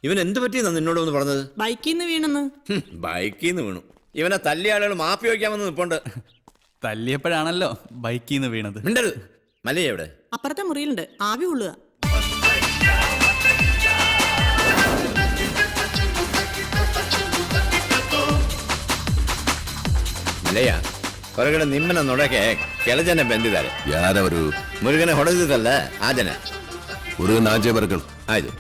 ഇവൻ എന്ത് പറ്റിയെന്നാ നിന്നോട് ഒന്ന് പറഞ്ഞത്? ബൈക്കിൽ നിന്ന് വീണെന്ന്. ബൈക്കിൽ നിന്ന് വീണു. ഇവനെ തല്ലിയ ആളുകൾ മാപ്പി വയ്ക്കാമെന്ന് നിൽപ്പുണ്ട്. തല്ലിയപ്പോഴാണല്ലോ ബൈക്കിൽ നിന്ന് വീണത്. മിണ്ടരുത്. മല്ലയ്യ എവിടെ? അപ്പുറത്തെ മുറിയിലുണ്ട്, ആവി കൊള്ളുക. ಮಲೆಯ ಹೊರಗಡೆ ನಿಮ್ಮನ್ನ ನೋಡಕ್ಕೆ ಕೆಲ ಜನ ಬಂದಿದ್ದಾರೆ. ಯಾರವರು? ಮುರುಗನೆ ಹೊಡೆದಿದ್ದಲ್ಲ ಆ ಜನ. ಮುರುಗನ ಆಚೆ ಬರ್ಗಳು. ಆಯ್ತು.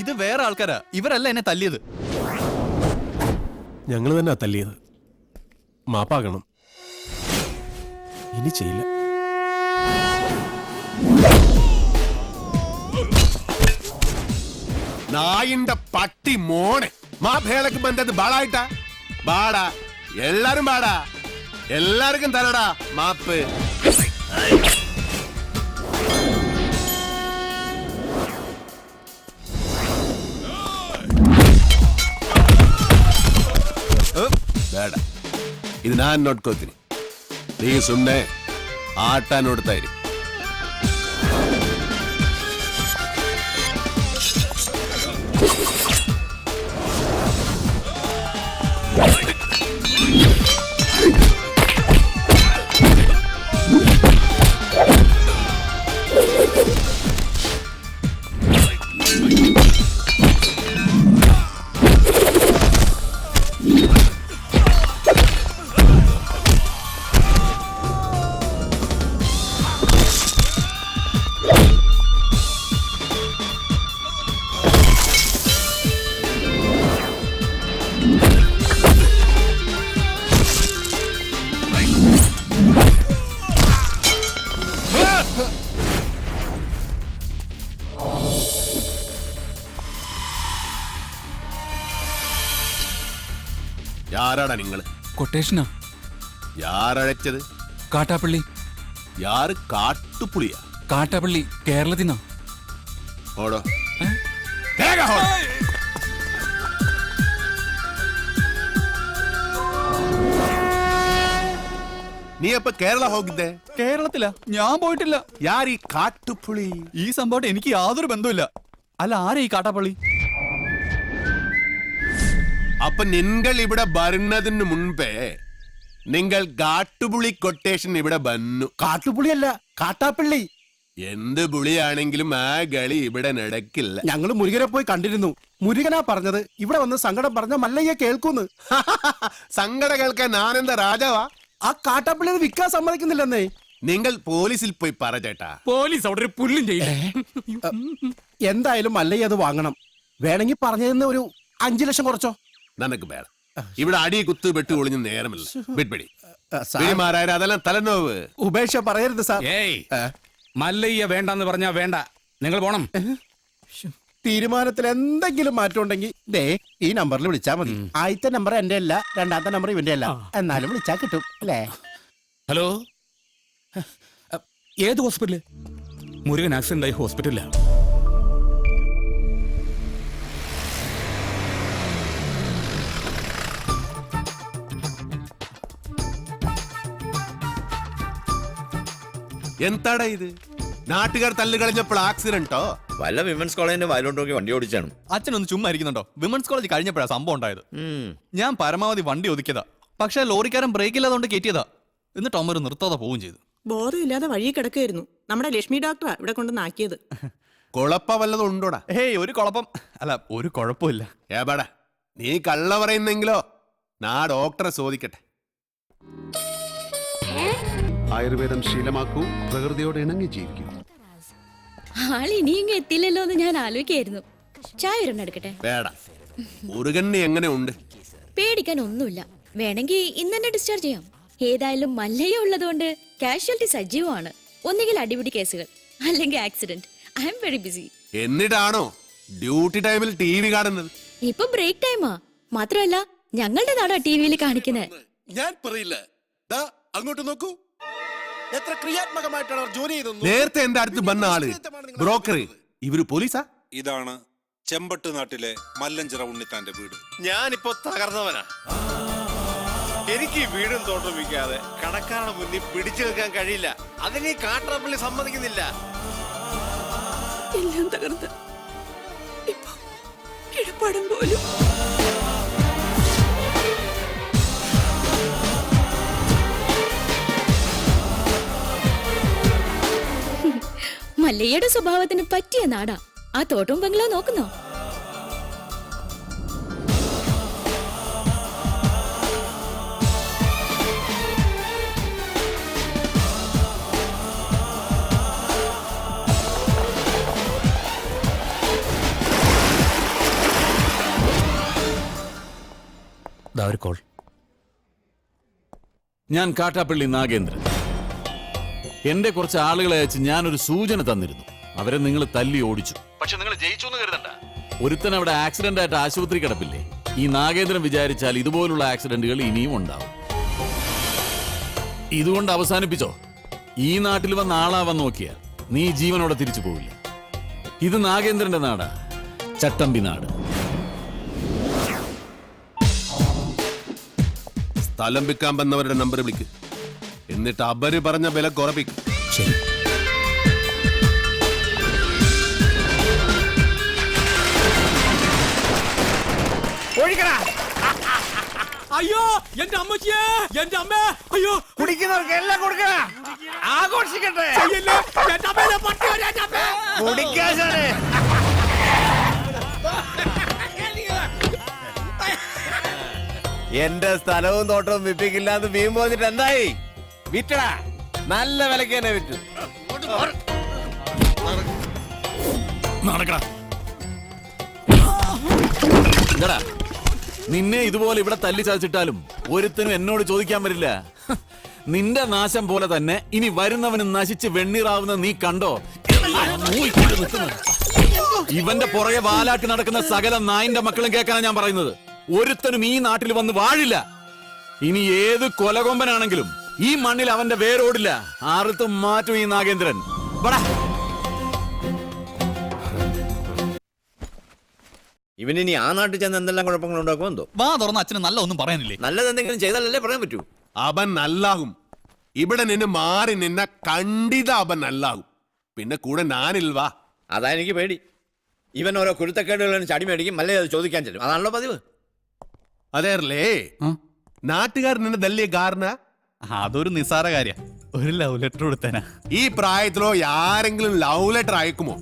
ഇത് വേറെ ആൾക്കാരാ, ഇവരല്ല എന്നെ തല്ലിയത്. ഞങ്ങൾ തന്നെ തല്ലിയത്. മാപ്പാകണം, ഇനി ചെയ്യില്ല. നായിന്റെ പട്ടി മോനെ മാപ്പേളക്ക് ബന്ധത് ബാളായിട്ടാ ബാടാ. എല്ലാരും ബാടാ, എല്ലാവർക്കും തരടാ മാപ്പ്. ಬೇಡ, ಇದು ನಾನು ನೋಡ್ಕೋತೀನಿ. ನೀ ಸುಮ್ಮನೆ ಆಟ ನೋಡ್ತಾ ಇರಿ. யாராடா നിങ്ങൾ? കൊട്ടേഷനാ. யாரழைச்சது? കാട്ടാപ്പള്ളി. யாரு? കാട്ടുപുളിയാ? കാട്ടാപ്പള്ളി കേരളത്തിനാ. ഓടോ വേഗം ഓടോ. നീ അപ്പൊ കേരള ಹೋಗಿದ್ದೆ? കേരളത്തിലാ, ഞാൻ പോയിട്ടില്ല. ಯಾರು ಈ കാട്ടുപുളി? ഈ സംഭവം എനിക്ക് യാതൊരു ബന്ധവുമില്ല. അല്ല, ആരാ ഈ കാട്ടാപ്പള്ളി? അപ്പൊ നിങ്ങൾ ഇവിടെ വരുന്നതിന് മുൻപേ നിങ്ങൾ കാട്ടുപുളി കൊട്ടേഷൻ ഇവിടെ വന്നു. കാട്ടുപുളിയല്ല, കാട്ടാപ്പള്ളി. എന്ത് പുളിയാണെങ്കിലും ആ കളി ഇവിടെ നടക്കില്ല. ഞങ്ങൾ മുരുകനെ പോയി കണ്ടിരുന്നു. മുരുകനാ പറഞ്ഞത് ഇവിടെ വന്ന് സങ്കടം പറഞ്ഞ മല്ലയ്യ കേൾക്കൂന്ന്. സങ്കടം കേൾക്കാൻ ഞാനെന്താ രാജാവാ? ആ കാട്ടാപ്പള്ളി അത് വിൽക്കാൻ സമ്മതിക്കുന്നില്ലെന്നേ. നിങ്ങൾ പോലീസിൽ പോയി പറ ചേട്ടാ. പോലീസ് അവിടെ ഒരു പുല്ലും ചെയ്യില്ല. എന്തായാലും മല്ലയ്യ അത് വാങ്ങണം. വേണമെങ്കിൽ പറഞ്ഞതെന്ന് ഒരു 5 ലക്ഷം കുറച്ചോ. നിനക്ക് വേണം. ഇവിടെ അടി കുത്ത് വെട്ട് ഒളിഞ്ഞ് നേരമില്ല. വിട്പിടി മാരായ അതെല്ലാം തലനോവ്. ഉപേക്ഷ പറയരുത് സാർ. ഏയ്, മല്ലയ്യ വേണ്ടെന്ന് പറഞ്ഞാ വേണ്ട. നിങ്ങൾ പോണം. തീരുമാനത്തിൽ എന്തെങ്കിലും മാറ്റം ഉണ്ടെങ്കിൽ ദേ ഈ നമ്പറിൽ വിളിച്ചാൽ മതി. ആദ്യത്തെ നമ്പർ എന്റെ അല്ല, രണ്ടാമത്തെ നമ്പർ ഇവന്റെ അല്ല. എന്നാലും വിളിച്ചാൽ കിട്ടും അല്ലേ? ഹലോ, ഏത് ഹോസ്പിറ്റല്? മുരുകൻ ആക്സിഡന്റ് ആയി ഹോസ്പിറ്റലിലാ. എന്താടാ ഇത്? നാട്ടുകാർ തല്ല് കളഞ്ഞപ്പോൾ ആക്സിഡന്റോ? വല്ല വിമൻസ് കോളേജിന്റെ വയലോട്ട് നോക്കി വണ്ടി ഓടിച്ചാണ്. അച്ഛനൊന്ന് ചുമ്മാ ഇരിക്കുന്നുണ്ടോ? വിമൻസ് കോളേജ് കഴിഞ്ഞപ്പോഴാണ് സംഭവം ഉണ്ടായത്. ഞാൻ പരമാവധി വണ്ടി ഒതുക്കിയതാ. പക്ഷെ ലോറിക്കാരൻ ബ്രേക്ക് ഇല്ലാതെ കയറ്റിയതാ. എന്നിട്ട് അമ്മ നിർത്താതെ പോവുകയും ചെയ്തു. ബോധം ഇല്ലാതെ വഴി കിടക്കായിരുന്നു. നമ്മുടെ ലക്ഷ്മി ഡോക്ടറാ ഇവിടെ കൊണ്ടുവന്നാക്കിയത്. കുഴപ്പ വല്ലതും ഉണ്ടോടാ? ഹേയ്, ഒരു കുഴപ്പം അല്ല, ഒരു കുഴപ്പമില്ല. ഏപാടാ, നീ കള്ള പറയുന്നെങ്കിലോ? നാ ഡോക്ടറെ ചോദിക്കട്ടെ. ആയുർവേദം ശീലമാക്കൂ, പ്രകൃതിയോട് ഇണങ്ങി ജീവിക്കൂ. ആൾ ഇനിയും എത്തില്ലല്ലോ എന്ന് ഞാൻ ആലോചിക്കായിരുന്നു. ചായ ഒരെണ്ണം എടുക്കട്ടെ? വേട മുരുകണ്ണി എങ്ങനെ ഉണ്ട്? പേടിക്കാൻ ഒന്നുമില്ല. വേണമെങ്കിൽ ഇന്ന് തന്നെ ഡിസ്ചാർജ് ചെയ്യാം. ഏതായാലും മല്ലയ്യ ഉള്ളതുകൊണ്ട് കാഷ്വാലിറ്റി സജീവമാണ്. ഒന്നുകിൽ അടിപിടി കേസുകൾ, അല്ലെങ്കിൽ accident. I am very busy. എന്നിട്ടാണോ ഡ്യൂട്ടി ടൈമിൽ TV കാണുന്നത്? ഇപ്പൊ ബ്രേക്ക് ടൈമാ. മാത്രമല്ല ഞങ്ങളുടെ നാടാ ടിവിയിൽ കാണിക്കുന്നത്. ഞാൻ പറയില്ല. ദാ അങ്ങോട്ട് നോക്കൂ, എത്ര ക്രിയാത്മകമായിട്ടാണ് അവർ ജോലി ചെയ്തത്. നേരത്തെ എന്റെ അടുത്ത് വന്ന ആള് ബ്രോക്കർ, ഇവര് പോലീസാ? ഇതാണ് ചെമ്പട്ട് നാട്ടിലെ മല്ലഞ്ചിറ ഉണ്ണിത്താന്റെ വീട്. ഞാനിപ്പോ തകർന്നവനാ. എനിക്ക് ഈ വീടും തോട്ടം വിൽക്കാതെ കടക്കാരുടെ മുന്നിൽ പിടിച്ചു നിൽക്കാൻ കഴിയില്ല. അതിന് ഈ കാട്ടറപ്പള്ളി സമ്മതിക്കുന്നില്ല. എല്ലാം തകർന്ന് ഇപ്പൊ കിടപ്പാടം പോലും. മല്ലയ്യയുടെ സ്വഭാവത്തിന് പറ്റിയ നാടാ. ആ തോട്ടവും ബംഗ്ലാവ് നോക്കുന്നോ? ഒരു കോൾ. ഞാൻ കാട്ടാപ്പള്ളി നാഗേന്ദ്രൻ. എന്റെ കുറച്ച് ആളുകളെ അയച്ച് ഞാനൊരു സൂചന തന്നിരുന്നു. അവരെ നിങ്ങൾ തല്ലി ഓടിച്ചു. പക്ഷെ നിങ്ങൾ ജയിച്ചു എന്ന് കരുതണ്ട. ഒരുത്തൻ അവിടെ ആക്സിഡന്റ് ആയിട്ട് ആശുപത്രി കിടപ്പില്ലേ? ഈ നാഗേന്ദ്രൻ വിചാരിച്ചാൽ ഇതുപോലുള്ള ആക്സിഡന്റുകൾ ഇനിയും ഉണ്ടാവും. ഇതുകൊണ്ട് അവസാനിപ്പിച്ചോ. ഈ നാട്ടിൽ വന്ന ആളാവാൻ നോക്കിയാൽ നീ ജീവനോടെ തിരിച്ചു പോവില്ല. ഇത് നാഗേന്ദ്രന്റെ നാടാ, ചട്ടമ്പി നാട്. സ്ഥലം വിൽക്കാൻ വന്നവരുടെ നമ്പർ വിളിക്ക്. എന്നിട്ട് അവര് പറഞ്ഞ വില കുറപ്പിക്കും. ശരി. അയ്യോ എന്റെ അമ്മച്ചിയെ, എന്റെ അമ്മ, അയ്യോ കുടിക്കുന്നവർക്ക് എല്ലാം കൊടുക്കണ, ആഘോഷിക്കട്ടെ. കുടിക്കാശാണ്. എന്റെ സ്ഥലവും തോട്ടവും വിപ്പിക്കില്ലാന്ന് വീമ്പ് പോന്നിട്ട് എന്തായി? വിറ്റടാ, നല്ല വിലക്ക് തന്നെ വിറ്റു. നടക്കടാ. എന്താടാ, നിന്നെ ഇതുപോലെ ഇവിടെ തല്ലി ചതച്ചിട്ടാലും ഒരുത്തനും എന്നോട് ചോദിക്കാൻ വരില്ല. നിന്റെ നാശം പോലെ തന്നെ ഇനി വരുന്നവന് നശിച്ച് വെണ്ണീറാവുന്ന നീ കണ്ടോ? ഇവന്റെ പുറകെ വാലാട്ടി നടക്കുന്ന സകല നായിന്റെ മക്കളും കേൾക്കാനാണ് ഞാൻ പറയുന്നത്. ഒരുത്തനും ഈ നാട്ടിൽ വന്ന് വാഴില്ല. ഇനി ഏത് കൊലകൊമ്പനാണെങ്കിലും ഈ മണ്ണിൽ അവന്റെ വേരോടില്ല. ആർത്തും മാറ്റും ഈ നാഗേന്ദ്രൻ. ഇവനിനി ആ നാട്ടിൽ ചെന്ന് എന്തെല്ലാം കുഴപ്പങ്ങൾ ഉണ്ടാക്കുമെന്തോ. വാ തുറന്ന് അച്ഛന് നല്ല ഒന്നും പറയാനില്ലേ? നല്ലത് എന്തെങ്കിലും ചെയ്താലല്ലേ പറയാൻ പറ്റൂ. അവൻ നല്ലാകും. ഇവിടെ നിന്ന് മാറി നിന്ന കണ്ടിത അവൻ നല്ലാകും. പിന്നെ കൂടെ ഞാനിൽവാ. അതാ എനിക്ക് പേടി. ഇവൻ ഓരോ കുരുത്തക്കേടുകളും ചടി മേടിക്കും, മല്ലേ അത് ചോദിക്കാൻ ചെല്ലും. അതാണല്ലോ പതിവ്. അതേറല്ലേ നാട്ടുകാർ നിന്നെ തല്ലിയ കാരണ? അതൊരു നിസ്സാര കാര്യ. ഒരു ലവ് ലെറ്റർ കൊടുത്തേനാ. ഈ പ്രായത്തിലോ ആരെങ്കിലും ലവ് ലെറ്റർ അയക്കുമോ?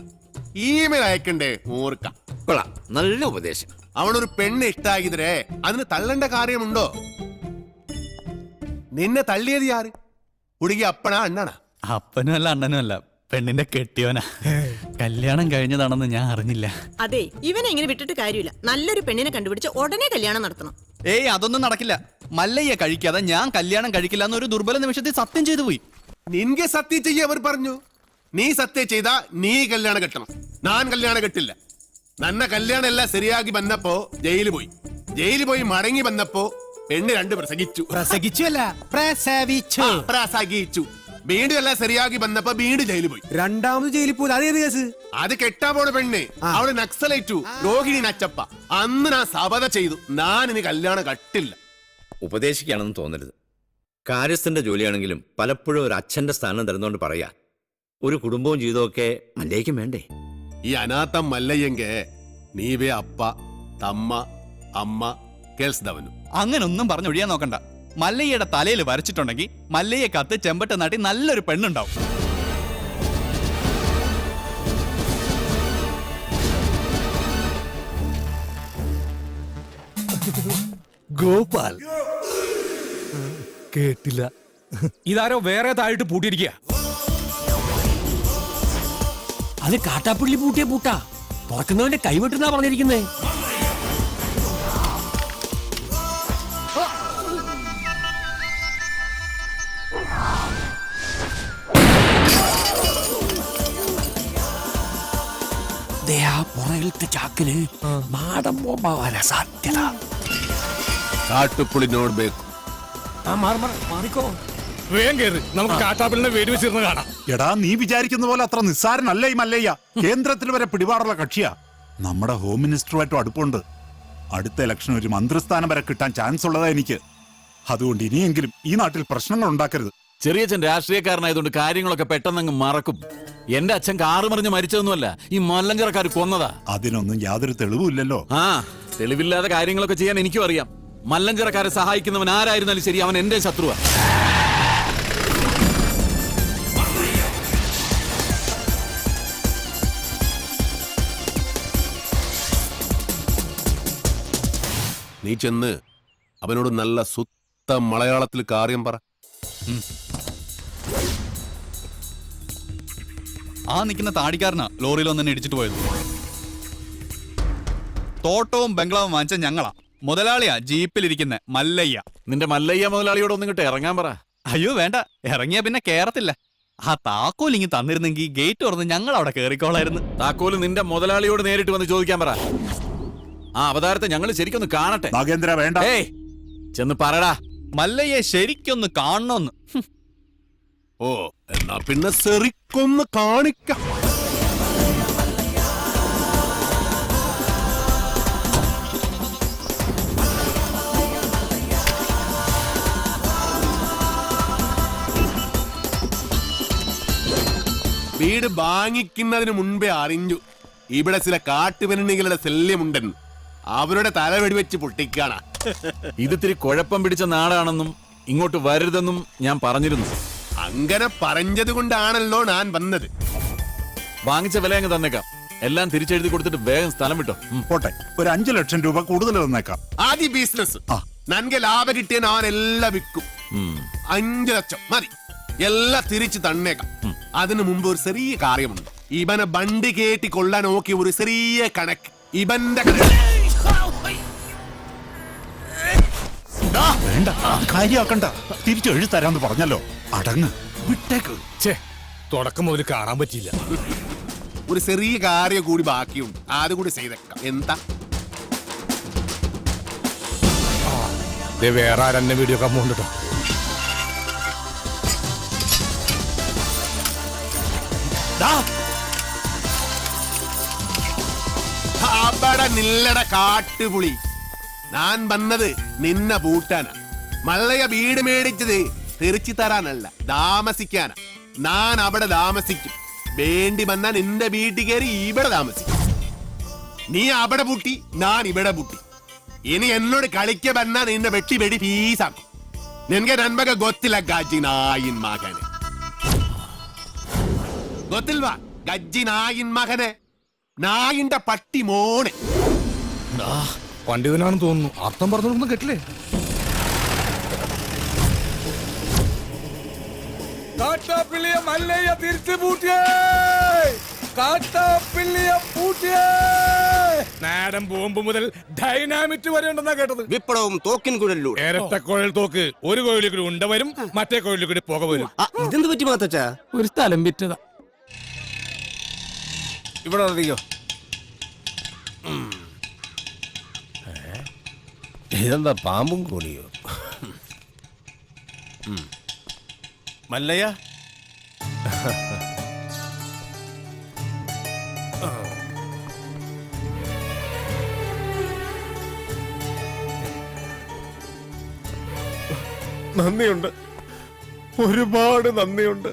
ഇമെയിൽ അയക്കണ്ടേ? ഓർക്കാം. കൊള്ളാം, നല്ല ഉപദേശം. അവനൊരു പെണ്ണ് ഇഷ്ടാക്കിതരേ, അതിന് തള്ളേണ്ട കാര്യമുണ്ടോ? നിന്നെ തള്ളിയത് ആര്? കുടുങ്ങി അപ്പനാ അണ്ണാണാ? അപ്പനും അല്ല അണ്ണനും അല്ല, പെണ്ണിന്റെ കെട്ടിയോനാ. കല്യാണം കഴിഞ്ഞതാണെന്ന് ഞാൻ അറിഞ്ഞില്ല. അതെ, ഇവനെ ഇങ്ങനെ വിട്ടിട്ട് കാര്യമില്ല. നല്ലൊരു പെണ്ണിനെ കണ്ടുപിടിച്ച് ഉടനെ കല്യാണം നടത്തണം. ഏയ് അതൊന്നും നടക്കില്ല. മല്ലയ്യ കഴിക്കാതെ ഞാൻ കല്യാണം കഴിക്കില്ല എന്നൊരു ദുർബല നിമിഷത്തിൽ സത്യം ചെയ്തു പോയി. നിൻಗೆ സത്യം ചെയ്യ അവർ പറഞ്ഞു. നീ സത്യം ചെയ്താ നീ കല്യാണം കെട്ടണം. ഞാൻ കല്യാണം കെട്ടില്ല. നന്ന കല്യാണം എല്ലാം ശരിയാക്കി വന്നപ്പോ ജയിലിൽ പോയി മടങ്ങി വന്നപ്പോ പെണ്ണ് 2 പ്രസംഗിച്ചു. പ്രസംഗിച്ചു. വീണ്ടും എല്ലാം ശരിയാക്കി വന്നപ്പോ വീണ്ടും ജയിലിൽ പോയി. രണ്ടാമത് ജയിലിൽ പോയി. അതേത് കേസ്? അത് കെട്ടാ പോണ പെണ്ണ് അവള് നക്സലേറ്റു, രോഹിണി നച്ചപ്പ. അന്ന് ഞാൻ സബത ചെയ്തു, ഞാൻ ഇനി കല്യാണം കട്ടില്ല. ഉപദേശിക്കുകയാണെന്ന് തോന്നരുത്. കാര്യസ്ഥന്റെ ജോലിയാണെങ്കിലും പലപ്പോഴും ഒരു അച്ഛന്റെ സ്ഥാനം തരുന്നോണ്ട് പറയാ. ഒരു കുടുംബവും ജീവിതമൊക്കെ മല്ലേക്കും വേണ്ടേ? ഈ അനാഥം മല്ലയ്യെങ്ക നീവേ അപ്പ തമ്മ അമ്മ കേൾസ്തവനും. അങ്ങനൊന്നും പറഞ്ഞൊഴിയാൻ നോക്കണ്ട. മല്ലയ്യയുടെ തലയിൽ വരച്ചിട്ടുണ്ടെങ്കിൽ മല്ലയ്യ കത്ത് ചെമ്പട്ട നാട്ടി നല്ലൊരു പെണ്ണുണ്ടാവും. ഗോപാൽ കേട്ടില്ല. ഇതാരോ വേറെ താഴിട്ട് പൂട്ടിയിരിക്കുക. അത് കാട്ടാപ്പള്ളി പൂട്ടിയ പൂട്ടാ. തുറക്കുന്നവന്റെ കൈവിട്ടെന്നാ പറഞ്ഞിരിക്കുന്നേ. പുറകിലത്തെ ചാക്കിന് മാടം ബോംബാവാനാ സാധ്യത. കാട്ടുപുളിനോട് ബേക്കും. മാറിക്കോ, വേഗം കേറ്. നമുക്ക് കാട്ടാപ്പള്ളിനെ വെടിവെച്ചിരുന്ന് കാണാം. എടാ, നീ വിചാരിക്കുന്ന പോലെ അത്ര നിസ്സാരനല്ല ഈ മല്ലയ്യ. കേന്ദ്രത്തിൽ വരെ പിടിപാടുള്ള കക്ഷിയാ. നമ്മുടെ ഹോം മിനിസ്റ്ററുമായിട്ടും അടുപ്പുണ്ട്. അടുത്ത ഇലക്ഷൻ ഒരു മന്ത്രിസ്ഥാനം വരെ കിട്ടാൻ ചാൻസ് ഉള്ളതാ എനിക്ക്. അതുകൊണ്ട് ഇനിയെങ്കിലും ഈ നാട്ടിൽ പ്രശ്നങ്ങൾ ഉണ്ടാക്കരുത്. ചെറിയച്ഛൻ രാഷ്ട്രീയക്കാരനായതുകൊണ്ട് കാര്യങ്ങളൊക്കെ പെട്ടെന്നങ്ങ് മറക്കും. എന്റെ അച്ഛൻ കാറ് മറിഞ്ഞ് മരിച്ചതൊന്നുമല്ല, ഈ മല്ലഞ്ചറക്കാർ കൊന്നതാ. അതിനൊന്നും യാതൊരു തെളിവുമില്ലല്ലോ. ആ, തെളിവില്ലാതെ കാര്യങ്ങളൊക്കെ ചെയ്യാൻ എനിക്കും അറിയാം. മല്ലഞ്ചറക്കാരെ സഹായിക്കുന്നവൻ ആരായിരുന്നാലും ശരി, അവൻ എന്റെ ശത്രുവാ. നീ ചെന്ന് അവനോട് നല്ല സുത്ത മലയാളത്തിൽ കാര്യം പറ. ആ നിൽക്കുന്ന താടിക്കാരനാ ലോറിയിൽ ഒന്ന് തന്നെ ഇടിച്ചിട്ട് പോയത്. തോട്ടവും ബംഗ്ലാവും വാങ്ങിച്ച ഞങ്ങളാ. മുതലാളിയാ ജീപ്പിലിരിക്കുന്ന മല്ലയ്യ. നിന്റെ മല്ലയ്യ മുതലാളിയോട് ഒന്നും ഇങ്ങോട്ട് ഇറങ്ങാൻ പറ. അയ്യോ വേണ്ട, ഇറങ്ങിയ പിന്നെ കേറത്തില്ല. ആ താക്കോൽ ഇങ്ങ് തന്നിരുന്നെങ്കിൽ ഗേറ്റ് തുറന്ന് ഞങ്ങൾ അവിടെ കേറിക്കോളായിരുന്നു. താക്കോല് നിന്റെ മുതലാളിയോട് നേരിട്ട് വന്ന് ചോദിക്കാൻ പറ. ആ അവതാരത്തെ ഞങ്ങൾ ശരിക്കൊന്ന് കാണട്ടെ. നാഗേന്ദ്ര വേണ്ട. ഏയ്, ചെന്ന് പറടാ. മല്ലയ്യെ ശരിക്കൊന്ന് കാണണമെന്ന്. ഓ, എന്നാ പിന്നെ സെറിക്കൊന്ന് കാണിക്കാം. വീട് വാങ്ങിക്കുന്നതിന് മുൻപേ അറിഞ്ഞു ഇവിടെ ചില കാട്ടുപെണ്ണികളുടെ ശല്യമുണ്ടെന്ന്. അവരുടെ തല വെടിവെച്ച് പൊട്ടിക്കാണ. ഇതിത്തിരി കുഴപ്പം പിടിച്ച നാടാണെന്നും ഇങ്ങോട്ട് വരരുതെന്നും ഞാൻ പറഞ്ഞിരുന്നു. അങ്ങനെ പറഞ്ഞത് കൊണ്ടാണല്ലോ ഞാൻ വന്നത്. വാങ്ങിച്ച വില അങ്ങ് തന്നേക്കാം. എല്ലാം തിരിച്ചെഴുതി കൊടുത്തിട്ട് വേഗം സ്ഥലം വിട്ടോ. പോട്ടെ, ഒരു 5 ലക്ഷം രൂപ കൂടുതൽ തന്നേക്കാം. ആദ്യ ബിസിനസ് നൻകെ ലാഭം കിട്ടിയ ഞാൻ എല്ലാം വിൽക്കും. 5 ലക്ഷം മതി, എല്ലാം തിരിച്ചു തന്നേക്കാം. അതിനു മുമ്പ് ഒരു ചെറിയ കാര്യമുണ്ട്. ഇവനെ ബണ്ടി കേട്ടി കൊള്ളാൻ നോക്കി ഒരു ചെറിയ കണക്ക്. ഇവന്റെ വേണ്ട, കാര്യാക്കണ്ട. തിരിച്ചു എഴുതി തരാന്ന് പറഞ്ഞല്ലോ. അടങ്ങ്, വിട്ടേക്ക്. തുടക്കം മുതൽ കാണാൻ പറ്റിയില്ല. ഒരു ചെറിയ കാര്യം കൂടി ബാക്കിയുണ്ട്, അതുകൂടി ചെയ്തേക്കാം. എന്താ വേറെ ആരെന്നെ വീഡിയോ കമ്പോണ്ട് കേട്ടോ. അവിടെ നില്ലട കാട്ടുപുളി. ഞാൻ വന്നത് നിന്നെ പൂട്ടാനാ. മല്ലയ വീട് മേടിച്ചത് തിരിച്ചു തരാനല്ല, താമസിക്കാനാ. ഞാൻ അവിടെ താമസിക്കും. വേണ്ടി വന്നാ നിന്റെ വീട്ടിൽ കയറി ഇവിടെ താമസിക്കും. നീ അവിടെ പൂട്ടി, ഞാൻ ഇവിടെ പൂട്ടി. ഇനി എന്നോട് കളിക്ക വന്നാ നിന്നെ വെട്ടി വെടി പീസാക്കും. നിനക്ക് നന്മക ಗೊತ್ತಿಲ್ಲ ಗಜ್ಜಿ ನಾಯಿನ್ ಮಗನೆ. ಗೊತ್ತಿಲ್ವಾ ಗಜ್ಜಿ ನಾಯಿನ್ ಮಗനെ? നായിന്റെ പട്ടി മോനെ. പണ്ഡിതനാണെന്ന് തോന്നുന്നു. അർത്ഥം പറഞ്ഞൊന്നും കേട്ടില്ലേ? കാട്ടാപ്പിള്ളിയെ മല്ലയ്യ തിരിച്ചു പൂട്ടിയേ. കാട്ടാപ്പിള്ളിയെ പൂട്ടിയേ. നാടൻ ബോംബ് മുതൽ ഡൈനാമിറ്റ് വരെ ഉണ്ടെന്നാ കേട്ടത്. വിപ്ലവം തോക്കിൻ കുഴലിലൂടെ. ഇരട്ട കുഴൽ തോക്ക്. ഒരു കോഴിയിൽ കൂടി ഉണ്ട വരും, മറ്റേ കോഴിയിൽ കൂടി പുക വരും. ഇതെന്ത് പറ്റി മാത്തച്ചാ? ഒരു സ്ഥലം വിറ്റതാ. ഇവിടെ വന്നിരിക്കോ. ഇതെന്താ പാമ്പും കോണിയോ? മല്ലയ്യ, നന്ദിയുണ്ട്, ഒരുപാട് നന്ദിയുണ്ട്.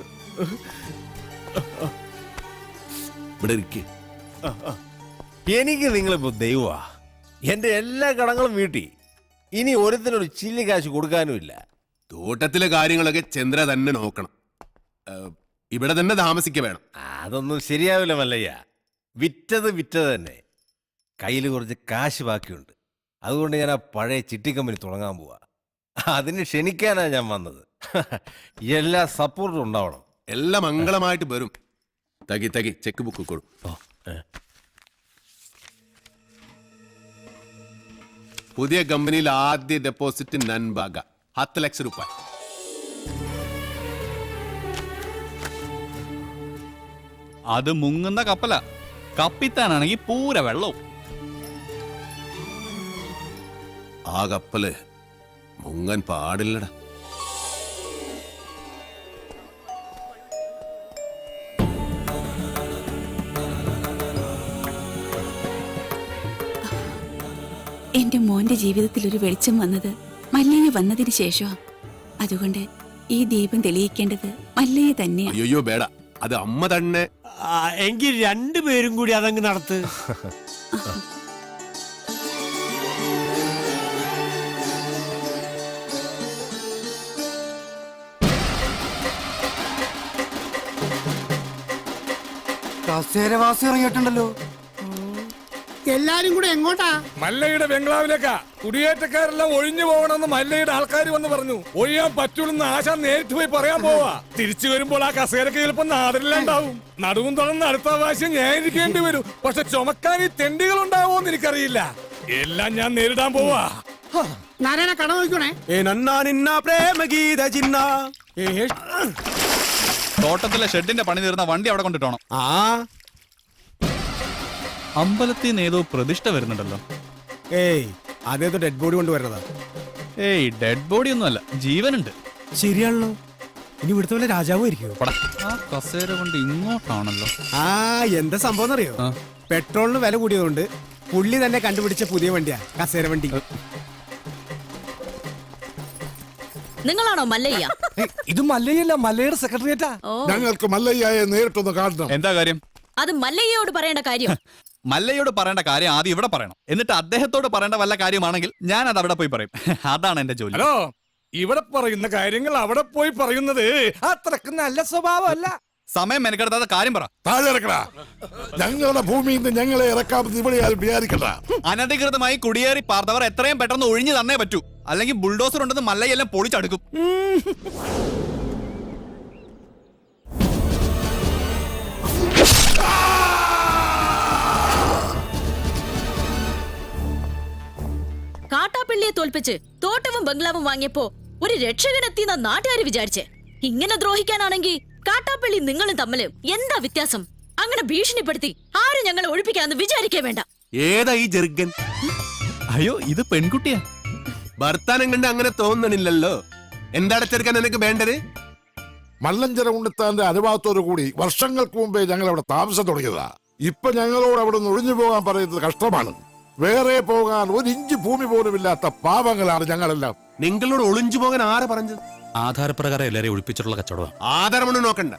ഇവിടെ ഇരിക്ക്. എനിക്ക് നിങ്ങളിപ്പോ ദൈവമാ. എന്റെ എല്ലാ കടങ്ങളും വീട്ടി. ഇനി ഒരുത്തിനൊരു ചില്ലി കാശ് കൊടുക്കാനുമില്ല. തോട്ടത്തിലെ കാര്യങ്ങളൊക്കെ ചന്ദ്ര തന്നെ നോക്കണം. ഇവിടെ തന്നെ താമസിക്ക വേണം. അതൊന്നും ശരിയാവില്ല മല്ലയ്യ. വിറ്റത് തന്നെ. കയ്യിൽ കുറച്ച് കാശ് ബാക്കിയുണ്ട്. അതുകൊണ്ട് ഞാൻ ആ പഴയ ചിട്ടി കമ്പനി തുടങ്ങാൻ പോവാ. അതിന് ക്ഷണിക്കാനാ ഞാൻ വന്നത്. എല്ലാ സപ്പോർട്ടും ഉണ്ടാവണം. എല്ലാം മംഗളമായിട്ട് വരും. തകി ചെക്ക് ബുക്ക് കൊടു. പുതിയ കമ്പനിയിൽ ആദ്യ ഡെപ്പോസിറ്റ് നൻബാഗ 10 ലക്ഷം രൂപ. അത് മുങ്ങുന്ന കപ്പല, കപ്പിത്താനാണെങ്കിൽ പൂര വെള്ളവും. ആ കപ്പല് മുങ്ങൻ പാടില്ലടാ. എന്റെ മോന്റെ ജീവിതത്തിൽ ഒരു വെളിച്ചം വന്നത് മല്ലയ്യ വന്നതിന് ശേഷമാ. അതുകൊണ്ട് ഈ ദീപം തെളിയിക്കേണ്ടത് മല്ലയ്യ തന്നെയാ. അയ്യോ ബേട, അത് അമ്മ തന്നെ. എങ്കിൽ രണ്ടുപേരും കൂടി അതങ്ങ് നടത്ത്. കസേരവാസി ഇറങ്ങിയിട്ടുണ്ടല്ലോ. എല്ലാരും കൂടെ എങ്ങോട്ടാ? മല്ലയുടെ ബംഗ്ലാവിലേക്കാ. കുടിയേറ്റക്കാരെല്ലാം ഒഴിഞ്ഞു പോകണമെന്ന് മല്ലയുടെ ആൾക്കാർ വന്ന് പറഞ്ഞു. ഒഴിയാൻ പറ്റൂലെന്ന് ആശ നേരിട്ട് പോയി പറയാൻ പോവാ. തിരിച്ചു വരുമ്പോൾ ആ കസേരക്ക് ചിലപ്പോ നാടില്ലാണ്ടാവും. നടുവും തുറന്ന് അടുത്ത പ്രാവശ്യം ഞാൻ ഇരിക്കേണ്ടി വരും. പക്ഷെ ചുമക്കാൻ ഈ തെണ്ടികൾ ഉണ്ടാവോന്ന് എനിക്കറിയില്ല. എല്ലാം ഞാൻ നേരിടാൻ പോവാ. നാരായണ കട നോക്കണേ. തോട്ടത്തിലെ ഷെഡിന്റെ പണി തീർന്ന വണ്ടി അവിടെ കൊണ്ടിട്ടോണം. അമ്പലത്തിൽ നിന്ന് ഏതോ പ്രതിഷ്ഠ വരുന്നുണ്ടല്ലോ. ഏയ് അതേതോ ഡെഡ് ബോഡി കൊണ്ടുവരണതാ. ഏയ് ഡെഡ് ബോഡി ഒന്നുമല്ല, ജീവനുണ്ട്. ശരിയാണല്ലോ. ഇനി ഇവിടുത്തെ വല്ല രാജാവും ആയിരിക്കും. ആ കസേര കൊണ്ട് ഇങ്ങോട്ടാണല്ലോ. എന്താ സംഭവം എന്നറിയോ? പെട്രോളിന് വില കൂടിയതുകൊണ്ട് പുള്ളി തന്നെ കണ്ടുപിടിച്ച പുതിയ വണ്ടിയാ കസേര വണ്ടി. നിങ്ങളാണോ മല്ലയ്യ? ഇത് മല്ലയല്ല, മല്ലയുടെ സെക്രട്ടറിയേറ്റാ. ഞങ്ങൾക്ക് മല്ലയ്യയെ നേരിട്ടൊന്ന് കാണണം. എന്താ കാര്യം? അത് മല്ലയ്യയോട് പറയേണ്ട കാര്യം. മല്ലയോട് പറയേണ്ട കാര്യം ആദ്യം ഇവിടെ പറയണം. എന്നിട്ട് അദ്ദേഹത്തോട് പറയേണ്ട വല്ല കാര്യമാണെങ്കിൽ ഞാൻ അത് അവിടെ പോയി പറയും. അതാണ് എന്റെ ജോലി. ഹലോ, ഇവിടെ പറയുന്ന കാര്യങ്ങൾ അവിടെ പോയി പറയുന്നത് അത്രക്ക് നല്ല സ്വഭാവമല്ല. സമയം മെനക്കെടുത്താത്ത കാര്യം പറ. താഴെ ഇറക്കടാ. ഞങ്ങളുടെ ഭൂമിയിൽ നിന്ന് ഞങ്ങളെ ഇറക്കാമെന്ന് ഇവിടെ ആരും വിചാരിക്കണ്ട. അനധികൃതമായി കുടിയേറി പാർത്തവർ എത്രയും പെട്ടെന്ന് ഒഴിഞ്ഞു തന്നേ പറ്റൂ. അല്ലെങ്കിൽ ബുൾഡോസർ ഉണ്ടെന്ന് മല്ലയെല്ലാം പൊളിച്ചടുക്കും. കാട്ടാപ്പള്ളിയെ തോൽപ്പിച്ച് തോട്ടവും ബംഗ്ലാവും വാങ്ങിയപ്പോ ഒരു രക്ഷകനെത്തിയെന്ന നാട്ടുകാര് വിചാരിച്ചേ. ഇങ്ങനെ ദ്രോഹിക്കാനാണെങ്കിൽ കാട്ടാപ്പള്ളി നിങ്ങളും തമ്മില് എന്താ വ്യത്യാസം? അങ്ങനെ ഭീഷണിപ്പെടുത്തി ആരും ഞങ്ങളെ ഒഴിപ്പിക്കാന്ന് വിചാരിക്കേ വേണ്ട. ഏതാ ഈ ജെർഗൻ? അയ്യോ, ഇത് പെൺകുട്ടിയാ. ഭർത്താനം കണ്ട് അങ്ങനെ തോന്നണില്ലല്ലോ. എന്താണ് ചെറുക്കാൻ നിനക്ക് വേണ്ടത്? മല്ലഞ്ചര ഉണ്ണിത്താന്റെ അനുഭവത്തോടു കൂടി വർഷങ്ങൾക്ക് മുമ്പേ ഞങ്ങൾ അവിടെ താമസം തുടങ്ങിയതാ. ഇപ്പൊ ഞങ്ങളോട് അവിടെ നിന്ന് ഒഴിഞ്ഞു പോകാൻ പറയുന്നത് കഷ്ടമാണ്. വേറെ പോകാൻ ഒരു ഇഞ്ച് ഭൂമി പോലും ഇല്ലാത്ത പാവങ്ങളാണ് ഞങ്ങളെല്ലാം. നിങ്ങളോട് ഒളിഞ്ചു പോകാൻ ആരാ പറഞ്ഞത്? ആധാരപ്രകാരം എല്ലാരെയും ഒഴിപ്പിച്ചിട്ടുള്ള കച്ചവടം. ആധാരമണ്ണ് നോക്കണ്ട.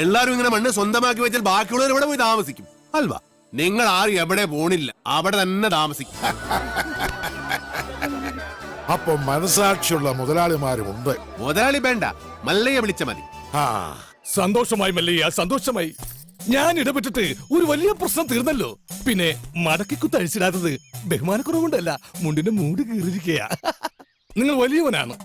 എല്ലാരും ഇങ്ങനെ മണ്ണ് സ്വന്തമാക്കി വെച്ചാൽ ബാക്കിയുള്ളവർ ഇവിടെ പോയി താമസിക്കും അൽവാ. നിങ്ങൾ ആരും എവിടെ പോണില്ല, അവിടെ തന്നെ താമസിക്കും. അപ്പൊ മനസാക്ഷിയുള്ള മുതലാളിമാരുമുണ്ട്. മുതലാളി വേണ്ട, മല്ലയെ വിളിച്ച മതി. സന്തോഷമായി മല്ലയ്യ, സന്തോഷമായി. ഞാൻ ഇടപെട്ടിട്ട് ഒരു വലിയ പ്രശ്നം തീർന്നല്ലോ. പിന്നെ മടക്കി കുത്തഴിച്ചിടാത്തത് ബഹുമാനക്കുറവുകൊണ്ടല്ല, മുണ്ടിന്റെ മൂട് കീറിയിരിക്കയാ. നിങ്ങൾ വലിയവനാണ്.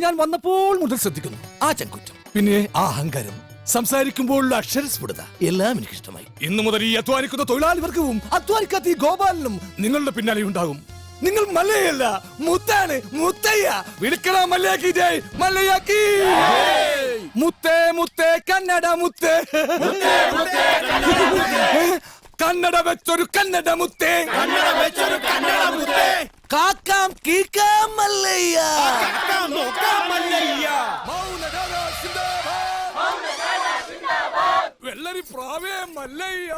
ഞാൻ വന്നപ്പോൾ മുതൽ ശ്രദ്ധിക്കുന്നു ആ ചങ്കുറ്റം, പിന്നെ ആ അഹങ്കാരം, സംസാരിക്കുമ്പോഴുള്ള അക്ഷരസ്ഫുടത എല്ലാം എനിക്ക് ഇഷ്ടമായി. ഇന്നു മുതൽ ഈ അധ്വാനിക്കുന്ന തൊഴിലാളി വർഗവും അധ്വാനിക്കാത്ത ഈ ഗോപാലനും നിങ്ങളുടെ പിന്നാലെ ഉണ്ടാകും. നിങ്ങൾ മല്ലയല്ല, മുത്താണ്, മുത്തയ്യ. വിളിക്കണ മല്ലയാക്കി ജയ്, മല്ലയാക്കി. മുത്തേ മുത്തേ കന്നഡ മുത്തേ, കന്നഡ വെച്ചൊരു കന്നഡ മുത്തേ, കാക്കാം കീക്കാം മല്ലയ്യ, വെള്ളരി പ്രാവേ മല്ലയ്യ.